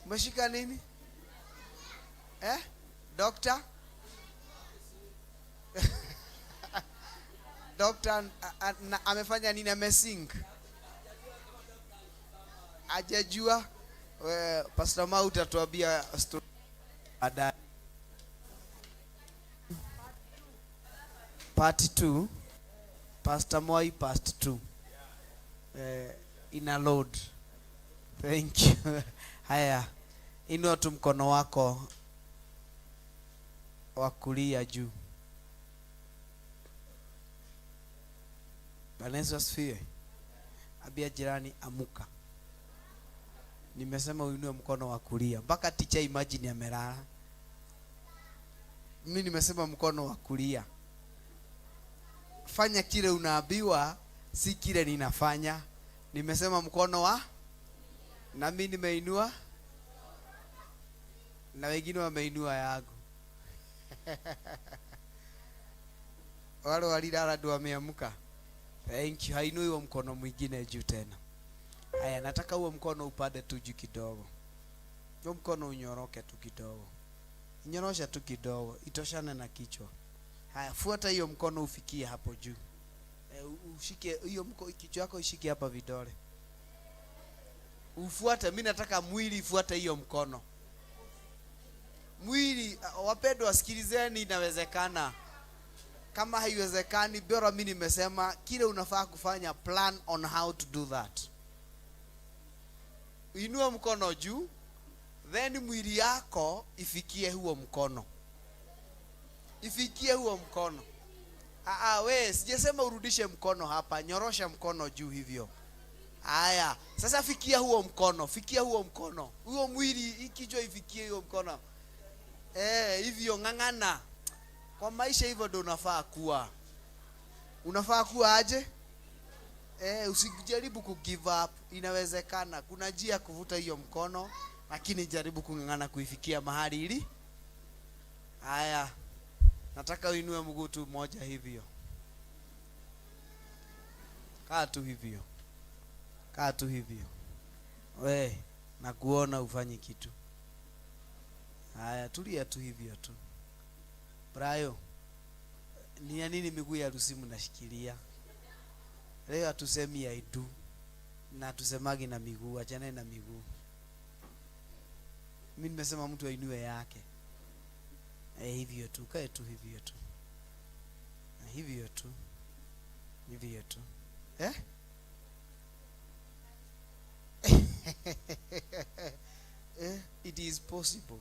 C: Umeshika nini? Doctor? Doctor amefanya nini? Amesink. Hajajua. Pastor Mau utatuambia story baadaye. Part 2. Pastor Moi part 2. In a load. Thank you. Haya. Inua tu mkono wako wa kulia juu. Bwana Yesu asifiwe. Abia jirani amuka. Nimesema uinue mkono wa kulia. Mpaka teacher imagine amelala. Mimi nimesema mkono wa kulia. Fanya kile unaambiwa, si kile ninafanya. Nimesema mkono wa, na mimi nimeinua, na wengine wameinua yangu. Wale walilala ndio wameamka. Thank you. Hainui huo mkono mwingine juu tena. Haya, nataka huo mkono upande tu juu kidogo. Huo mkono unyoroke tu kidogo. Nyorosha tu kidogo, itoshane na kichwa. Haya, fuata hiyo mkono ufikie hapo juu. Ushike hiyo mkono, kichwa yako ishike hapa vidole. Ufuate, mimi nataka mwili ifuate hiyo mkono. Mwili, wapendwa wasikilizeni, inawezekana. Kama haiwezekani, bora mimi nimesema kile unafaa kufanya, plan on how to do that. Inua mkono juu, then mwili yako ifikie huo mkono. Ifikie huo mkono. Wewe sijasema urudishe mkono hapa, nyorosha mkono juu hivyo. Haya, sasa fikia huo mkono, fikia huo mkono. Huo mwili ikichwa ifikie huo mkono. Hivyo ng'ang'ana. Kwa maisha hivyo ndio unafaa kuwa. Unafaa kuwa aje? Usijaribu ku give up. Inawezekana. Kuna njia kuvuta hiyo mkono, lakini jaribu kung'ang'ana kuifikia mahali ili. Haya. Nataka uinue mguu tu moja hivyo. Kaa tu hivyo. Kaa tu hivyo. Na kuona ufanye kitu. Haya, tulia tu hivyo tu. Brayo. Ni ya nini miguu ya harusi mnashikilia? Leo hatusemi I do. Na tusemagi na miguu, achana na miguu. Mimi nimesema mtu ainue yake. Hivyo tu, kae tu hivyo tu. Hivyo tu. Hivyo tu. It is possible.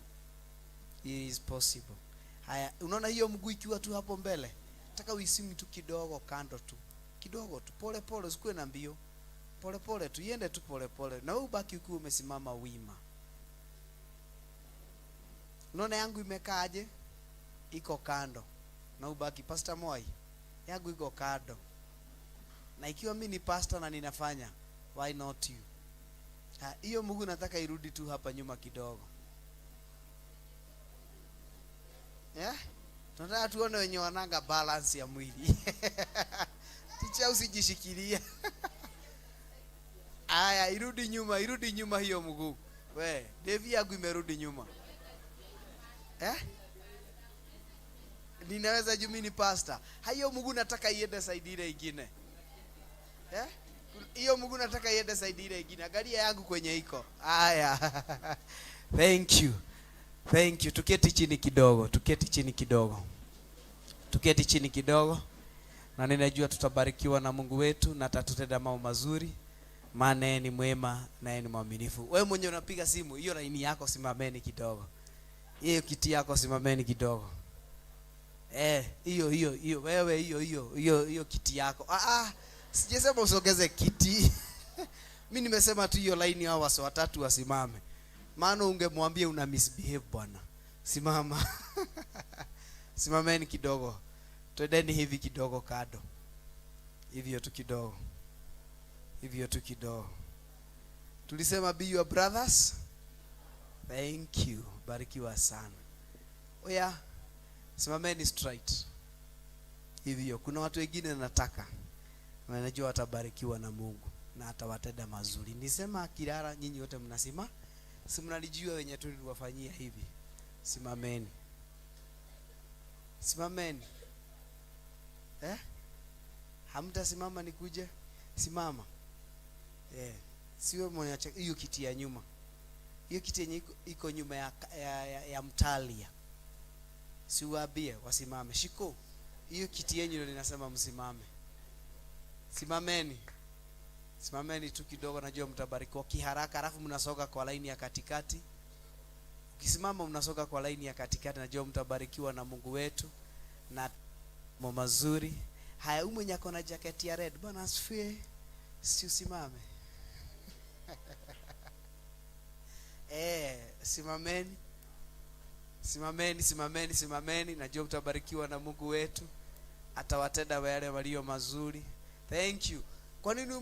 C: It is possible. Haya, unaona hiyo mguu ikiwa tu hapo mbele. Nataka uisimi tu kidogo kando tu. Kidogo tu, pole pole, usikue na mbio. Pole pole tu, iende tu pole pole. Na ubaki ukiwa umesimama wima. Unaona yangu imekaaje? Iko kando. Na ubaki Pastor Moi. Yangu iko kando. Na ikiwa mimi ni pastor na ninafanya, why not you? Hiyo mguu nataka irudi tu hapa nyuma kidogo. Tunataka tuone wenye wananga balance ya mwili. Ticha usijishikilia. Aya, irudi nyuma hiyo mguu. Devi yangu imerudi nyuma. Ninaweza jumini pastor. Hiyo mguu nataka iende side ile nyingine. Hiyo mguu nataka iende side ile nyingine. Angalia yangu kwenye iko. Aya. Thank you. Thank you. Tuketi chini kidogo. Na ninajua tutabarikiwa na Mungu wetu na atatutenda mambo mazuri. Maana yeye ni mwema na yeye ni mwaminifu. Wewe mwenye unapiga simu, hiyo laini yako simameni kidogo. Hiyo kiti yako simameni kidogo. Hiyo wewe hiyo kiti yako. Sijasema usogeze kiti. Mimi nimesema tu hiyo laini hao watu watatu wasimame. Maana ungemwambia una misbehave bwana. Simama. Simameni kidogo. Twendeni hivi kidogo kado. Hivyo tu kidogo. Tulisema be your brothers. Thank you. Barikiwa sana. Oya. Simameni straight. Hivyo kuna watu wengine nataka. Na najua watabarikiwa na Mungu na atawatenda mazuri. Nisema Kirara nyinyi wote mnasema. Si mnalijua wenye tuliwafanyia hivi. Simameni. Hamtasimama nikuje? Simama. Siwe mwenye hiyo kiti ya nyuma. Hiyo kiti yenye iko nyuma ya mtalia. Siwaambie wasimame. Shiko. Hiyo kiti yenyu ndio ninasema msimame. Simameni tu kidogo, najua mtabarikiwa kiharaka, alafu mnasoga kwa laini ya katikati. Ukisimama mnasoga kwa laini ya katikati, najua mtabarikiwa na Mungu wetu na mambo mazuri. Haya, mwenye ako na jacket ya red, bwana asifiwe. Si usimame. Simameni. Najua mtabarikiwa na Mungu wetu. Atawatenda wale walio mazuri. Thank you. Kwa nini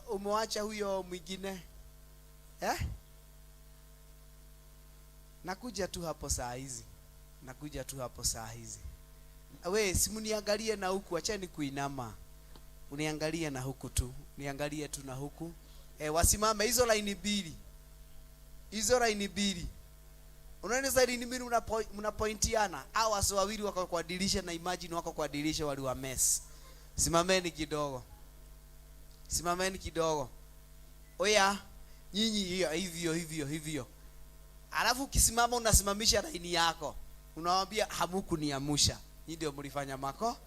C: umewacha huyo mwingine? Nakuja tu hapo saa hizi. Wewe simuniangalie na huku, acheni kuinama. Uniangalie na huku tu. Niangalie tu na huku. Wasimame hizo line mbili. Unaona hizo line mbili mnapointiana. Hao watu wawili wako kwa dirisha na imagine wako kwa dirisha wali wa mess. Simameni kidogo. Oya, nyinyi hivyo. Alafu ukisimama unasimamisha laini yako. Unawaambia hamukuniamusha. Nyinyi ndio mlifanya mako.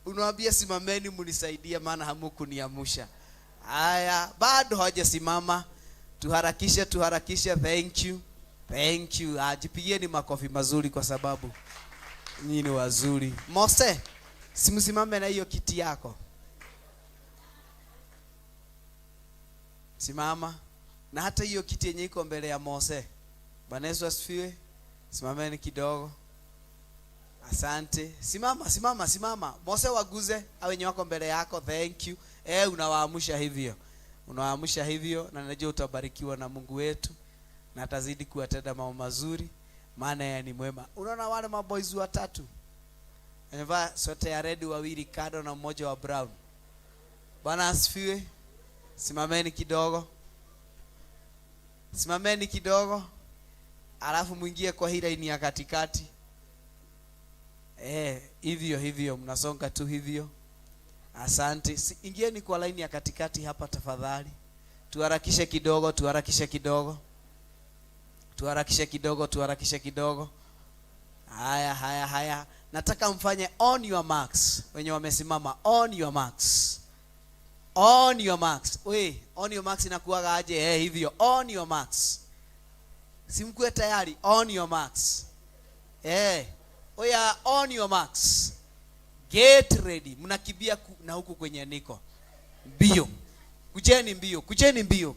C: Unawaambia simameni mnisaidia maana hamukuniamusha. Haya, bado hawajasimama. Tuharakishe. Thank you. Jipigieni makofi mazuri kwa sababu nyinyi ni wazuri. Mose, simsimame na hiyo kiti yako. Simama. Na hata hiyo kiti yenye iko mbele ya Mose. Bwana Yesu asifiwe. Simameni kidogo. Asante. Simama. Mose waguze au wenye wako mbele yako. Thank you. Unawaamsha hivyo. Unawaamsha hivyo na najua utabarikiwa na Mungu wetu na atazidi kuwatenda mambo mazuri maana yeye ni mwema. Unaona wale maboys watatu? Wamevaa sweta ya red, wawili kado na mmoja wa brown. Bwana asifiwe. Simameni kidogo. Alafu mwingie kwa hii line ya katikati. Hivyo mnasonga tu hivyo. Asante. Ingieni kwa line ya katikati hapa tafadhali. Tuharakishe kidogo. Haya. Nataka mfanye on your marks. Wenye wamesimama on your marks. On your marks inakuwaga aje? Hivyo on your marks. Simkuwe tayari. On your marks. On your marks. Get ready. Mnakibia na huku kwenye niko. Mbio. Kujeni mbio.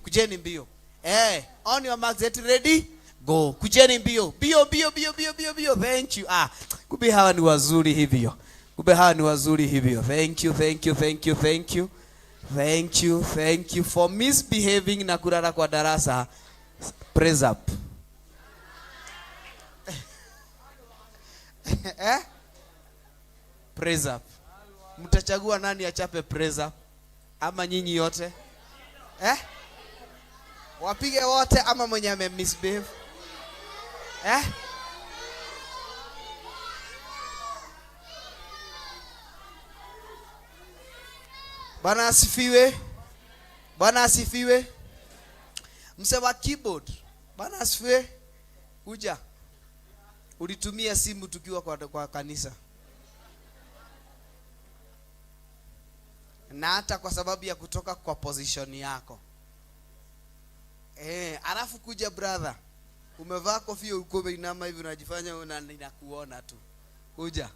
C: On your marks, get ready. Go. Kujeni mbio. Bio. Thank you. Kumbe hawa ni wazuri hivyo. Thank you for misbehaving na kulala kwa darasa. Praise up. Praise up. Mtachagua nani achape praise up? Ama nyinyi yote? Wapige wote ama mwenye ame misbehave? Bwana asifiwe. Mse wa keyboard. Bwana asifiwe. Kuja. Ulitumia simu tukiwa kwa kanisa. Na hata kwa sababu ya kutoka kwa position yako. Alafu kuja brother. Umevaa kofia uko inama hivi unajifanya ninakuona tu. Kuja.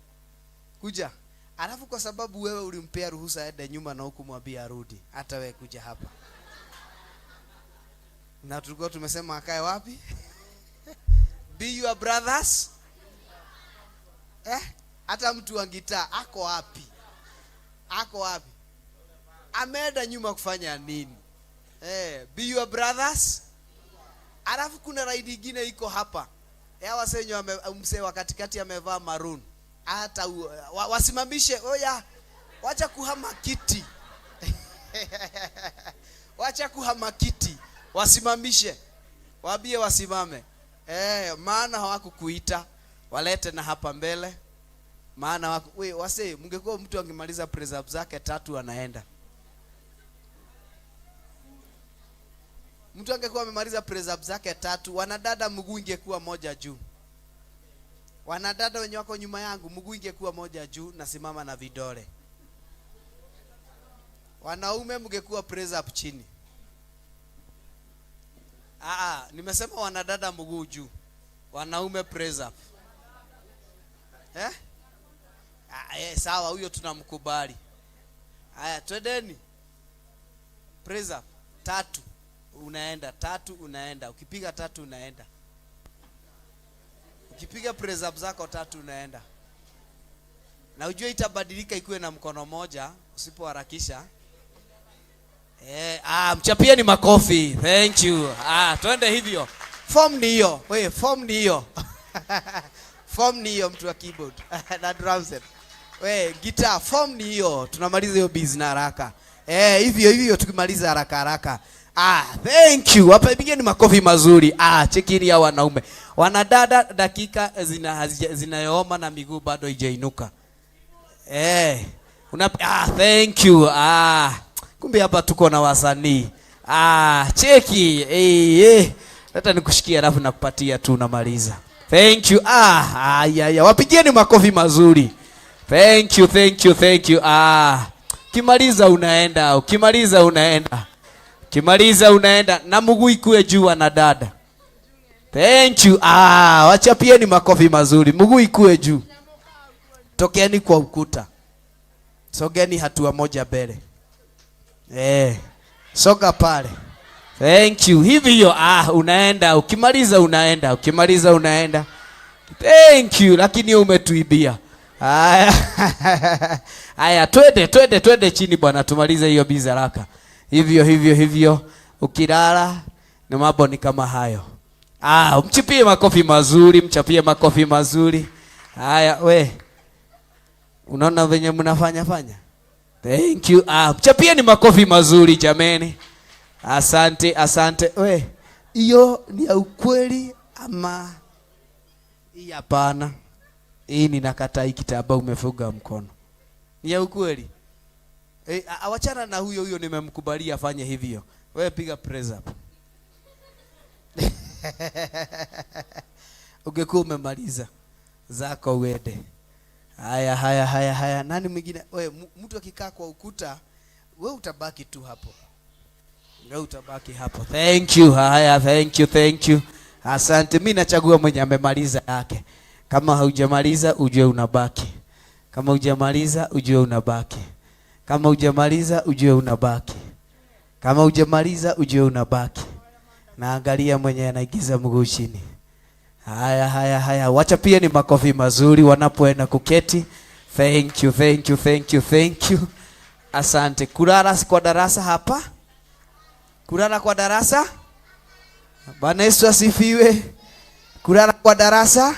C: Alafu kwa sababu wewe ulimpea ruhusa aende nyuma na hukumwambia arudi. Hata wewe kuja hapa. Na tulikuwa tumesema akae wapi? Be your brothers. Hata mtu wa gitaa ako wapi? Ameenda nyuma kufanya nini? Be your brothers. Alafu kuna ride nyingine iko hapa. Wasenyo mse wa katikati amevaa maroon. Hata wasimamishe. Wacha kuhama kiti. Wasimamishe. Waambie wasimame. Maana hawakukuita. Walete na hapa mbele. Maana mungekuwa mtu angemaliza praise up zake 3 anaenda. Mtu angekuwa amemaliza praise up zake 3, wanadada mguu ingekuwa moja juu. Wanadada wenye wako nyuma yangu mguu ingekuwa moja juu na simama na vidole. Wanaume mngekuwa praise up chini. Nimesema wanadada mguu juu. Wanaume praise up. Sawa, huyo tunamkubali. Haya, twendeni. Praise up 3 unaenda. Ukipiga 3 unaenda. Ukipiga praise up zako 3 unaenda. Na ujue itabadilika ikuwe na mkono moja usipoharakisha. Mchapieni makofi. Thank you. Twende hivyo. Form ni hiyo. Form ni hiyo mtu wa keyboard na drum set. Guitar form ni hiyo. Tunamaliza hiyo busy na haraka. Hivyo tukimaliza haraka. Thank you. Hapa pigeni makofi mazuri. Chekini ya wanaume. Wanadada dakika zinayooma na miguu bado haijainuka. Thank you. Kumbe hapa tuko na wasanii. Cheki. Hata nikushikia alafu nakupatia tu unamaliza. Thank you. Wapigeni makofi mazuri. Thank you. Kimaliza unaenda. Na mguu ikue juu na dada. Thank you. Wachapieni makofi mazuri. Mguu ikue juu. Tokeni kwa ukuta. Sogeni hatua moja mbele. Soga pale. Thank you. Hivyo unaenda, ukimaliza unaenda, ukimaliza unaenda. Thank you, lakini umetuibia. Haya. Haya, twende chini bwana, tumalize hiyo bizaraka. Hivyo ukilala na mambo ni kama hayo. Mchapie makofi mazuri. Haya, we. Unaona venye mnafanya? Thank you. Mchapie ni makofi mazuri jameni. Asante. We, hiyo ni ya ukweli ama hii hapana? Hii ninakataa, hii kitambaa umefunga mkono. Ni ya ukweli? Awachana na huyo nimemkubalia afanye hivyo. Wewe piga press up. Ungekuwa umemaliza zako uende. Haya. Nani mwingine? Wewe mtu akikaa kwa ukuta, wewe utabaki tu hapo. Thank you. Haya, thank you. Asante. Mimi nachagua mwenye amemaliza yake. Kama haujamaliza ujue unabaki. Kama hujamaliza ujue unabaki. Kama hujamaliza ujue unabaki. Kama hujamaliza ujue unabaki. Naangalia mwenye anaigiza mguu chini. Haya. Wacha pia ni makofi mazuri wanapoenda kuketi. Thank you. Asante. Kulala kwa darasa hapa? Kulala kwa darasa? Bwana Yesu asifiwe. Kulala kwa darasa?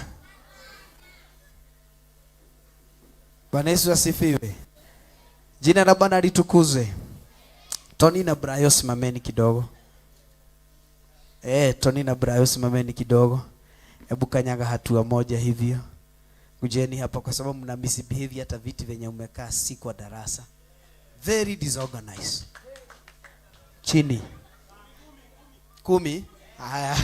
C: Bwana Yesu asifiwe. Jina la Bwana litukuzwe. Tony na Brayo simameni kidogo. Tony na Brayo simameni kidogo. Hebu kanyaga hatua moja hivyo. Kujeni hapa kwa sababu mna misbehavior, hata viti venye umekaa si kwa darasa. Very disorganized. Chini. 10. Haya.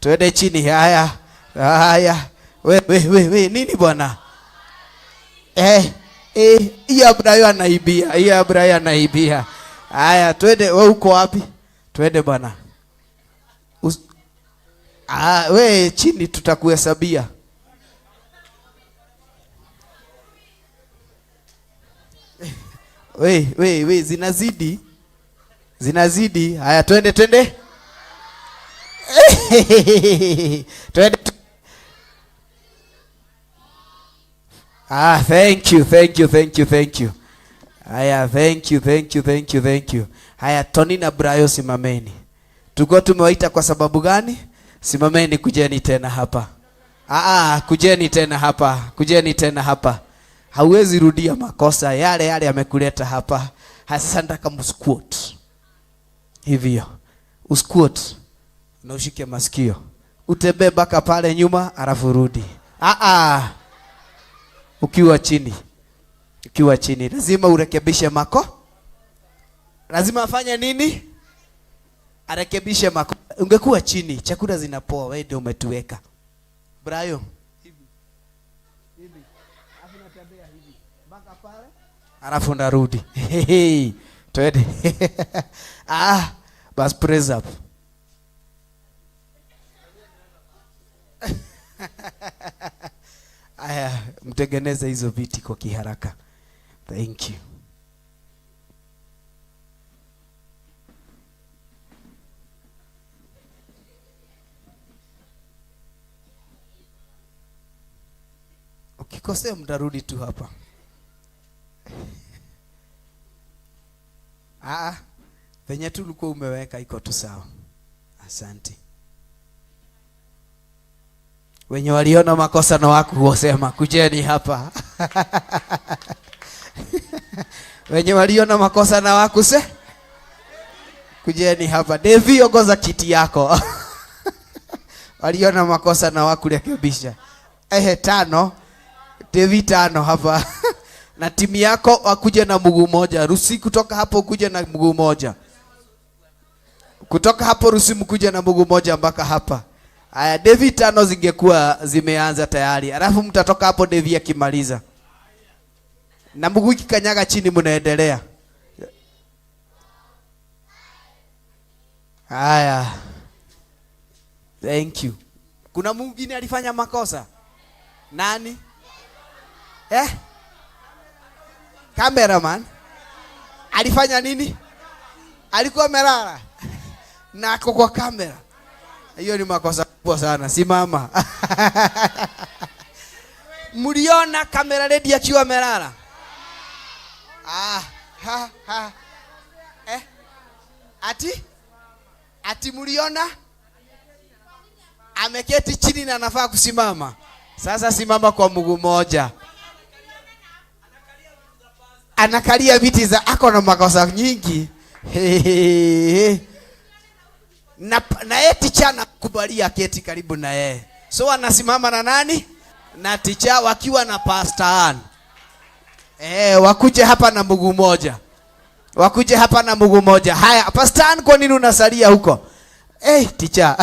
C: Twende chini. Haya. We, nini bwana? Hii Abrayo anaibia. Haya, twende. Wewe uko wapi? Twende bwana. We chini tutakuhesabia. We zinazidi. Haya, twende. Twende. Thank you. Haya, thank you. Haya, Tony na Brayo simameni. Tuko tumewaita kwa sababu gani? Simameni, kujeni tena hapa. Kujeni tena hapa. Hauwezi rudia makosa yale yamekuleta hapa. Sasa nataka msquat. Hivyo. Usquat. Na ushike masikio. Utembee baka pale nyuma alafu rudi. Ukiwa chini lazima urekebishe lazima afanye nini? Arekebishe Ungekuwa chini, chakula zinapoa, wewe ndio umetuweka. Brayo, hivi. Alafu natembea hivi. Baka pale. Alafu ndarudi. Twende. Bas press up. Aya, mtengeneze hizo viti kwa kiharaka. Thank you. Ukikosea mtarudi tu hapa. Venye tu ulikuwa umeweka iko tu sawa. Asante. Wenye waliona makosa na wasema kujeni hapa. Wenye waliona makosa na kujeni hapa. Devi, ongoza kiti yako. Waliona makosa na kurekebisha. 5. Devi 5 hapa. Na timu yako wakuje na mguu moja. Rusi kutoka hapo ukuje na mguu moja. Kutoka hapo Rusi mkuje na mguu moja mpaka hapa. Aya, Devi 5 zingekuwa zimeanza tayari. Alafu mtatoka hapo Devi akimaliza. Na mguu kikanyaga chini mnaendelea. Aya. Thank you. Kuna mwingine alifanya makosa? Nani? Cameraman. Alifanya nini? Alikuwa amelala na ako kwa kamera. Hiyo ni makosa kubwa sana. Simama. Mliona kamera ready akiwa amelala? Ati mliona? Ameketi chini na anafaa kusimama. Sasa simama kwa mguu moja. Anakalia viti za ako na makosa nyingi. Na yeye ticha anakubalia keti karibu na yeye. So anasimama na nani? Na ticha wakiwa na Pastor Ann. Wakuje hapa na mguu moja. Wakuje hapa na mguu moja. Haya, Pastor Ann, kwa nini unasalia huko? Ticha.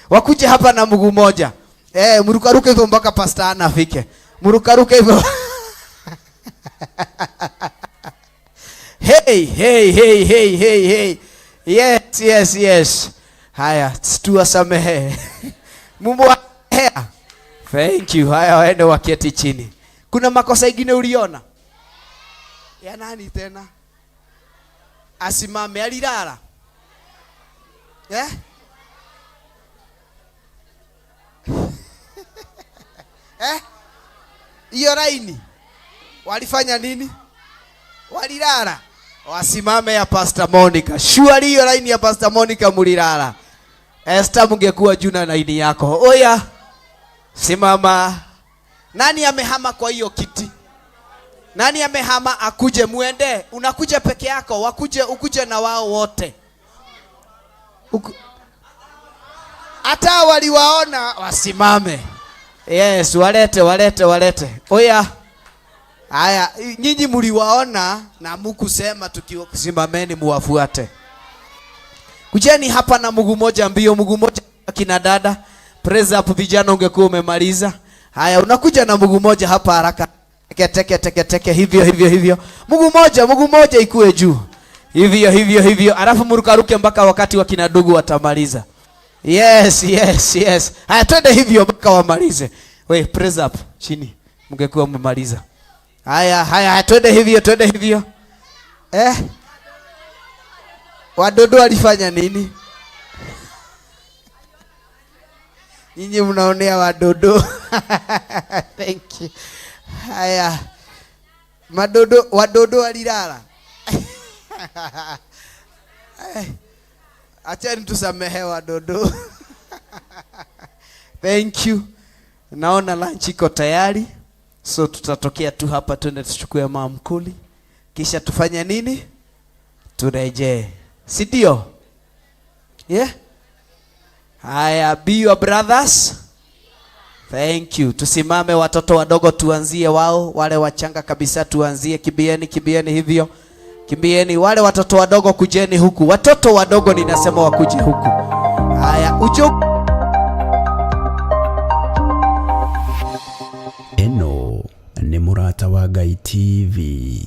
C: Wakuje hapa na mguu moja. Mrukaruke hivyo mpaka Pastor Ann afike. Mrukaruke hivyo. Hey. Yes. Haya, tuwasamehe. Mungu haya. Thank you. Haya, waende waketi chini. Kuna makosa mengine uliona? Ya nani tena? Asimame, alilala. Hiyo laini walifanya nini? Walilala. Wasimame ya Pastor Monica. Surely hiyo laini ya Pastor Monica mulilala. Esther, mungekuwa juu na laini yako. Oya, simama. Nani amehama kwa hiyo kiti? Nani amehama akuje muende? Unakuja peke yako, ukuje na wao wote. Hata waliwaona wasimame. Yes, walete. Oya. Haya, nyinyi mliwaona na mkusema tukisimameni muwafuate. Kujeni hapa na mguu moja mbio, mguu moja kina dada. Praise up vijana, ungekuwa umemaliza. Haya, unakuja na mguu moja hapa haraka. Teke hivyo. Mguu moja ikue juu. Hivyo. Alafu mrukaruke mpaka wakati wa kina ndugu watamaliza. Yes. Haya, twende hivyo mpaka wamalize. We, praise up chini. Mngekuwa mmemaliza. Haya, twende hivyo. Wadodo walifanya nini? Nyinyi mnaonea wadodo. Thank you. Haya. Wadodo walilala. Acheni tusamehe wadodo. Thank you. Naona lunch iko tayari. So tutatokea tu hapa, twende tuchukue maamkuli. Kisha tufanye nini? Turejee. Si ndio? Yeah? Haya, be your brothers. Thank you. Tusimame watoto wadogo, tuanzie wao. Wale wachanga kabisa tuanzie. Kibieni hivyo. Kimbieni. Wale watoto wadogo kujeni huku. Watoto wadogo ninasema wakuje huku. Haya,
A: eno ni Murata wa Ngai TV.